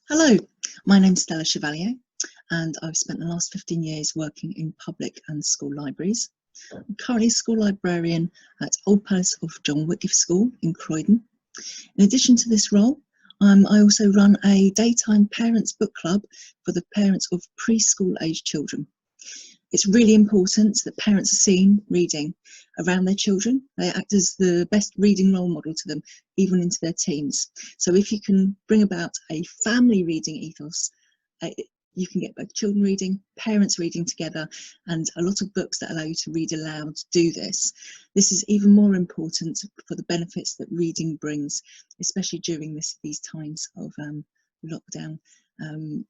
Hello, my name's Stella Chevalier and I've spent the last 15 years working in public and school libraries. I'm currently a school librarian at Old Palace of John Whitgift School in Croydon. In addition to this role, I also run a daytime parents book club for the parents of preschool age children. It's really important that parents are seen reading around their children. They act as the best reading role model to them, even into their teens. So if you can bring about a family reading ethos, you can get both children reading, parents reading together, and a lot of books that allow you to read aloud do this. This is even more important for the benefits that reading brings, especially during these times of lockdown,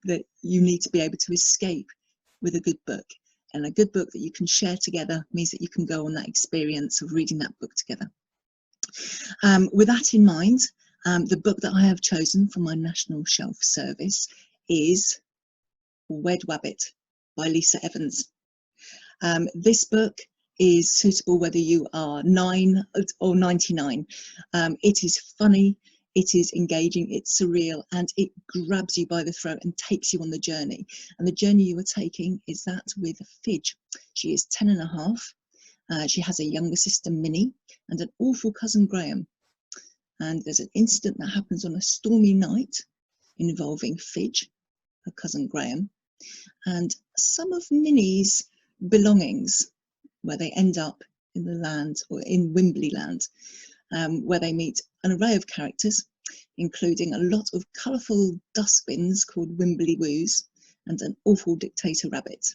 that you need to be able to escape with a good book. And a good book that you can share together means that you can go on that experience of reading that book together. With that in mind, the book that I have chosen for my national shelf service is Wed Wabbit by Lisa Evans. This book is suitable whether you are 9 or 99. It is funny, it is engaging, it's surreal, and it grabs you by the throat and takes you on the journey. And the journey you are taking is that with Fidge. She is 10 and a half. She has a younger sister, Minnie, and an awful cousin, Graham. And there's an incident that happens on a stormy night involving Fidge, her cousin Graham, and some of Minnie's belongings, where they end up in the land, or in Wimbley land, where they meet an array of characters, including a lot of colourful dustbins called Wimbley Woos and an awful dictator rabbit.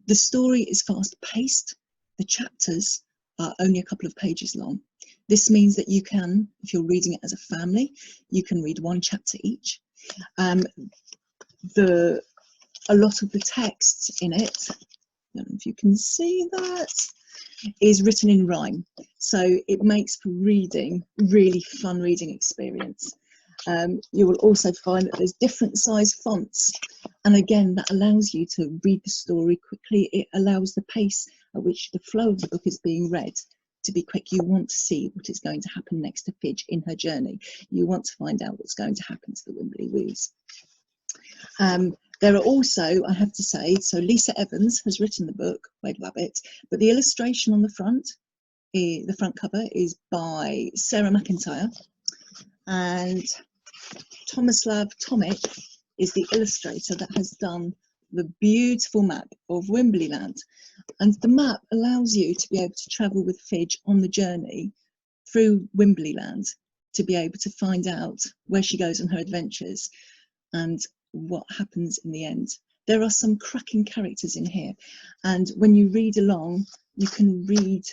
The story is fast paced. The chapters are only a couple of pages long. This means that you can, if you're reading it as a family, you can read one chapter each. A lot of the text in it, I don't know if you can see that, is written in rhyme, so it makes for reading really fun reading experience. You will also find that there's different size fonts, and again that allows you to read the story quickly. It allows the pace at which the flow of the book is being read to be quick. You want to see what is going to happen next to Fidge in her journey. You want to find out what's going to happen to the Wimbley Woos. There are also, I have to say, so Lisa Evans has written the book, Wed Wabbit, but the illustration on the front cover is by Sarah McIntyre, and Tomislav Tomic is the illustrator that has done the beautiful map of Wimbley land. And the map allows you to be able to travel with Fidge on the journey through Wimbley land to be able to find out where she goes on her adventures and what happens in the end. There are some cracking characters in here, and when you read along you can read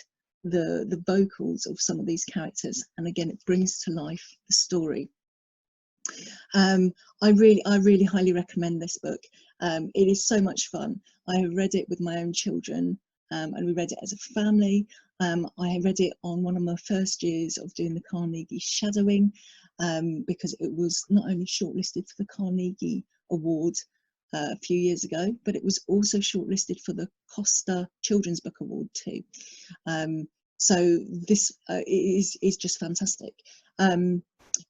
the vocals of some of these characters, and again it brings to life the story. I really highly recommend this book. It is so much fun. I have read it with my own children, and we read it as a family. I read it on one of my first years of doing the Carnegie shadowing, because it was not only shortlisted for the Carnegie Award a few years ago, but it was also shortlisted for the Costa Children's Book Award too. So this is just fantastic.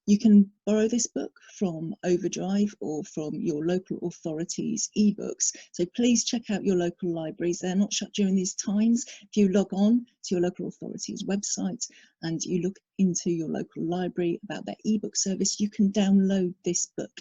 You can borrow this book from Overdrive or from your local authorities' ebooks. So please check out your local libraries. They're not shut during these times. If you log on to your local authorities' website and you look into your local library about their ebook service, you can download this book.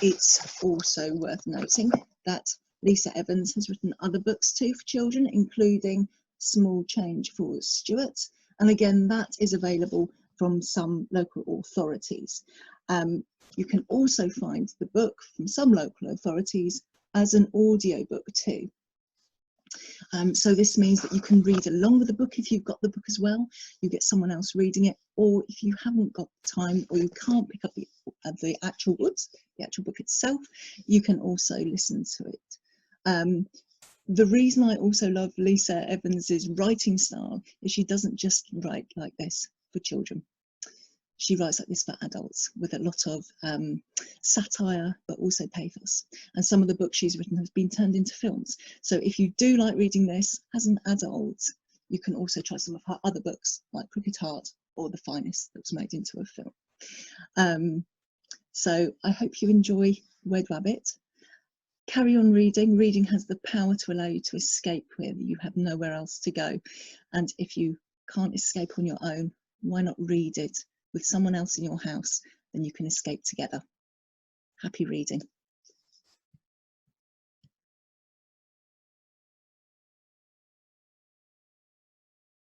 It's also worth noting that Lisa Evans has written other books too for children, including Small Change for Stuart. And again, that is available from some local authorities. You can also find the book from some local authorities as an audio book too. So this means that you can read along with the book if you've got the book as well. You get someone else reading it, or if you haven't got time or you can't pick up the actual book itself, you can also listen to it. The reason I also love Lisa Evans's writing style is she doesn't just write like this for children. She writes like this for adults with a lot of satire, but also pathos. And some of the books she's written have been turned into films. So if you do like reading this as an adult, you can also try some of her other books like Crooked Heart or The Finest that was made into a film. So I hope you enjoy Wed Wabbit. Carry on reading. Reading has the power to allow you to escape where you have nowhere else to go. And if you can't escape on your own, why not read it with someone else in your house? Then you can escape together. Happy reading.